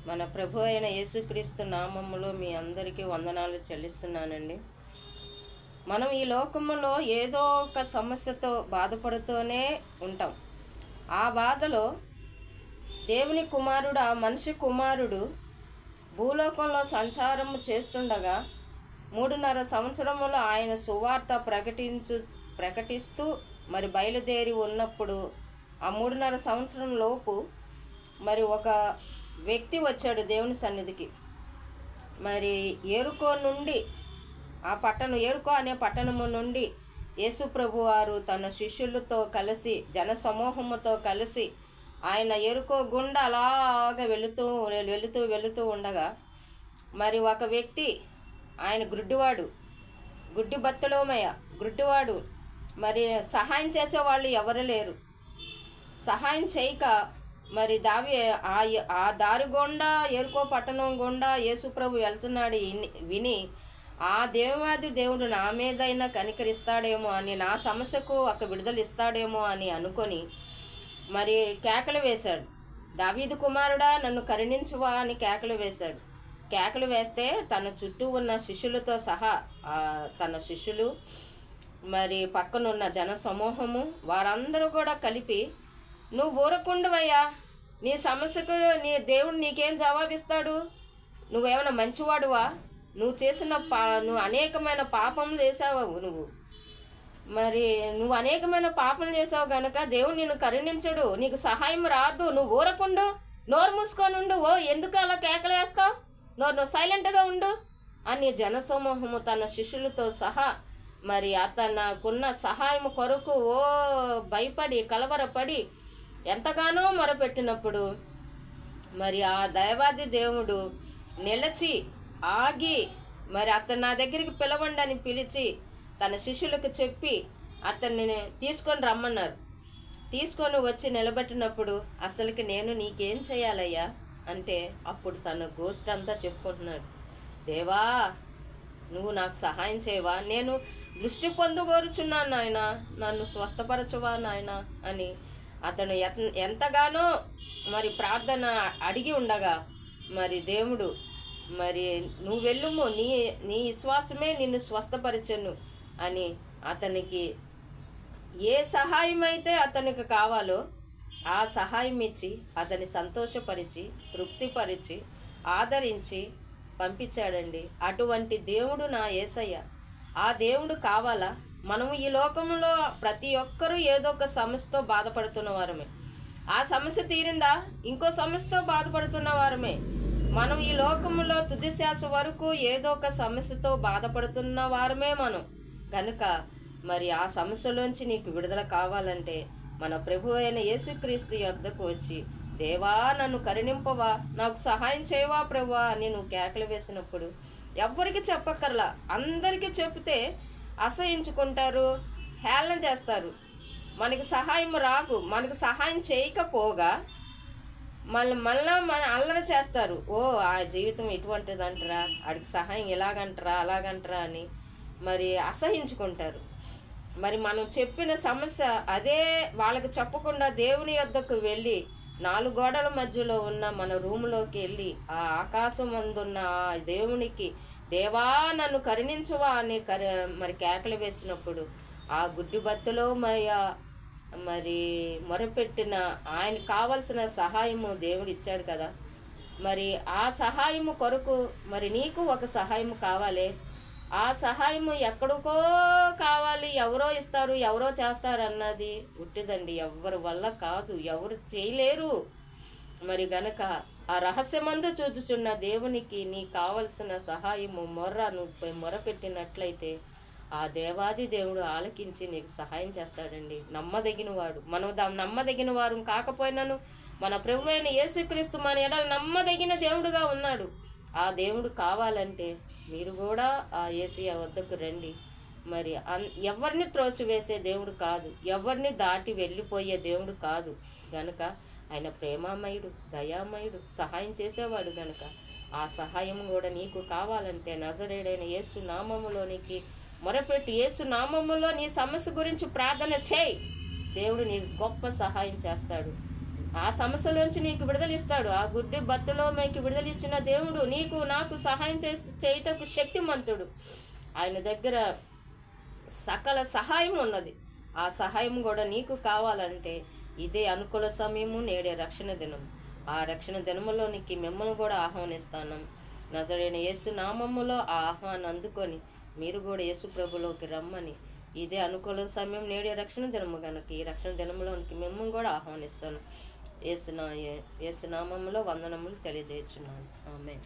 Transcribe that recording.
మన ప్రభు అయిన యేసుక్రీస్తు నామములో మీ అందరికీ వందనాలు చెల్లిస్తున్నానండి. మనం ఈ లోకములో ఏదో ఒక సమస్యతో బాధపడుతూనే ఉంటాం. ఆ బాధలో దేవుని కుమారుడు, ఆ మనిషి కుమారుడు భూలోకంలో సంచారము చేస్తుండగా 3.5 సంవత్సరములో ఆయన సువార్త ప్రకటిస్తూ మరి బయలుదేరి ఉన్నప్పుడు ఆ 3.5 సంవత్సరం లోపు మరి ఒక వ్యక్తి వచ్చాడు దేవుని సన్నిధికి. మరి ఎరుకో నుండి ఎరుకో అనే పట్టణము నుండి యేసు ప్రభు వారు తన శిష్యులతో కలిసి జన సమూహముతో కలిసి ఆయన ఎరుకో గుండా అలాగ వెళుతూ ఉండగా మరి ఒక వ్యక్తి, ఆయన గుడ్డి గుడ్డివాడు, మరి సహాయం చేసేవాళ్ళు ఎవరు లేరు. సహాయం చేయక మరి ఆ దారి గుండా ఎరుకో పట్టణం గుండా యేసుప్రభు వెళ్తున్నాడు విని ఆ దేవాది దేవుడు నా మీదైనా కనికరిస్తాడేమో అని, నా సమస్యకు ఒక విడుదల ఇస్తాడేమో అని అనుకొని మరి కేకలు వేశాడు. దావీదు కుమారుడా, నన్ను కరుణించువా అని కేకలు వేశాడు. కేకలు వేస్తే తన చుట్టూ ఉన్న శిష్యులతో సహా తన శిష్యులు మరి పక్కనున్న జన సమూహము వారందరూ కూడా కలిపి, నువ్వు ఊరకుండవయ్యా, నీ సమస్యకు నీ దేవుడు నీకేం జవాబిస్తాడు? నువ్వేమైనా మంచివాడువా? నువ్వు అనేకమైన పాపములు చేసావు. నువ్వు అనేకమైన పాపం చేసావు గనక దేవుడు నిన్ను కరుణించడు, నీకు సహాయం రాదు, నువ్వు ఊరకుండు, నోరు మూసుకొని ఉండు. ఓ ఎందుకు అలా కేకలు వేస్తావు? నువ్వు సైలెంట్గా ఉండు అని జనసమూహము తన శిష్యులతో సహా మరి అతనుకున్న సహాయం కొరకు భయపడి కలవరపడి ఎంతగానో మొరపెట్టినప్పుడు మరి ఆ దైవాది దేవుడు నిలిచి ఆగి మరి అతను నా దగ్గరికి పిలవండి అని పిలిచి తన శిష్యులకు చెప్పి అతన్ని తీసుకొని రమ్మన్నారు. తీసుకొని వచ్చి నిలబెట్టినప్పుడు అసలుకి నేను నీకేం చేయాలయ్యా అంటే అప్పుడు తన గోష్ఠి అంతా చెప్పుకుంటున్నాడు. దేవా, నువ్వు నాకు సహాయం చేయవా? నేను దృష్టి పొందుగోరుచున్నాను నాయన, నన్ను స్వస్థపరచవా నాయన అని అతను ఎంతగానో మరి ప్రార్థన అడిగి ఉండగా మరి దేవుడు మరి నువ్వు వెళ్ళుము, నీ విశ్వాసమే నిన్ను స్వస్థపరచను అని అతనికి ఏ సహాయం అయితే అతనికి కావాలో ఆ సహాయం ఇచ్చి అతన్ని సంతోషపరిచి తృప్తిపరిచి ఆదరించి పంపించాడండి. అటువంటి దేవుడు నా యేసయ్య. ఆ దేవుడు కావాలా? మనము ఈ లోకంలో ప్రతి ఒక్కరూ ఏదో ఒక సమస్యతో బాధపడుతున్న వారమే. ఆ సమస్య తీరిందా ఇంకో సమస్యతో బాధపడుతున్న వారమే. మనం ఈ లోకంలో తుది శ్వాస వరకు ఏదో ఒక సమస్యతో బాధపడుతున్న వారమే మనం. కనుక మరి ఆ సమస్యలోంచి నీకు విడుదల కావాలంటే మన ప్రభు అయిన యేసుక్రీస్తు యొద్దకు వచ్చి, దేవా నన్ను కరుణింపవా, నాకు సహాయం చేయవా ప్రభువా అని నువ్వు కేకలు వేసినప్పుడు ఎవ్వరికి చెప్పక్కర్లా. అందరికీ చెప్తే అసహించుకుంటారు, హేళన చేస్తారు. మనకి సహాయం రాకు, మనకు సహాయం చేయకపోగా మళ్ళా మన అల్లరి చేస్తారు. ఆ జీవితం ఇటువంటిది అంటారా, ఆడికి సహాయం ఇలాగంటారా అలాగంటారా అని మరి అసహించుకుంటారు. మరి మనం చెప్పిన సమస్య అదే వాళ్ళకి చెప్పకుండా దేవుని యొద్దకు వెళ్ళి 4 గోడల మధ్యలో ఉన్న మన రూములోకి వెళ్ళి ఆ ఆకాశం అందున్న ఆ దేవునికి, దేవా నన్ను కరుణించువా అని మరి కేకలు వేసినప్పుడు ఆ గుడ్డి బత్తులో మరి మొరపెట్టిన ఆయనకు కావలసిన సహాయము దేవుడు ఇచ్చాడు కదా. మరి ఆ సహాయము కొరకు మరి నీకు ఒక సహాయం కావాలి. ఆ సహాయము ఎక్కడికో కావాలి, ఎవరో ఇస్తారు ఎవరో చేస్తారు అన్నది ఉట్టిదండి. ఎవరి వల్ల కాదు, ఎవరు చేయలేరు. మరి గనక ఆ రహస్యమందు చూచుచున్న దేవునికి నీ కావలసిన సహాయము నువ్వు మొరపెట్టినట్లయితే ఆ దేవాది దేవుడు ఆలకించి నీకు సహాయం చేస్తాడండి. నమ్మదగిన వాడు. మనం నమ్మదగిన వారు కాకపోయినాను మన ప్రభు అయిన యేసుక్రీస్తు మన ఎడల నమ్మదగిన దేవుడుగా ఉన్నాడు. ఆ దేవుడు కావాలంటే మీరు కూడా ఆ యేసయ్య వద్దకు రండి. మరి ఎవరిని త్రోసివేసే దేవుడు కాదు, ఎవరిని దాటి వెళ్ళిపోయే దేవుడు కాదు. గనుక ఆయన ప్రేమామయుడు, దయామయుడు, సహాయం చేసేవాడు. గనుక ఆ సహాయం కూడా నీకు కావాలంటే నజరేయుడైన యేసు నామములోనికి మొరపెట్టి యేసు నామములో నీ సమస్య గురించి ప్రార్థన చేయి. దేవుడు నీకు గొప్ప సహాయం చేస్తాడు. ఆ సమస్యలోంచి నీకు విడుదల ఇస్తాడు. ఆ గుడ్డి బతులో మీకు విడుదల ఇచ్చిన దేవుడు నీకు నాకు సహాయం చేయటకు శక్తిమంతుడు. ఆయన దగ్గర సకల సహాయం ఉన్నది. ఆ సహాయం కూడా నీకు కావాలంటే ఇదే అనుకూల సమయము, నేడే రక్షణ దినం. ఆ రక్షణ దినములోనికి మిమ్మల్ని కూడా ఆహ్వానిస్తాను. నజరైన యేసు నామములో ఆ ఆహ్వానం అందుకొని మీరు కూడా యేసు ప్రభులోకి రమ్మని, ఇదే అనుకూల సమయం, నేడే రక్షణ దినము కనుక ఈ రక్షణ దినంలోనికి మిమ్మల్ని కూడా ఆహ్వానిస్తాను. యేసు నామములో వందనములు తెలియజేస్తున్నాను. ఆమేన్.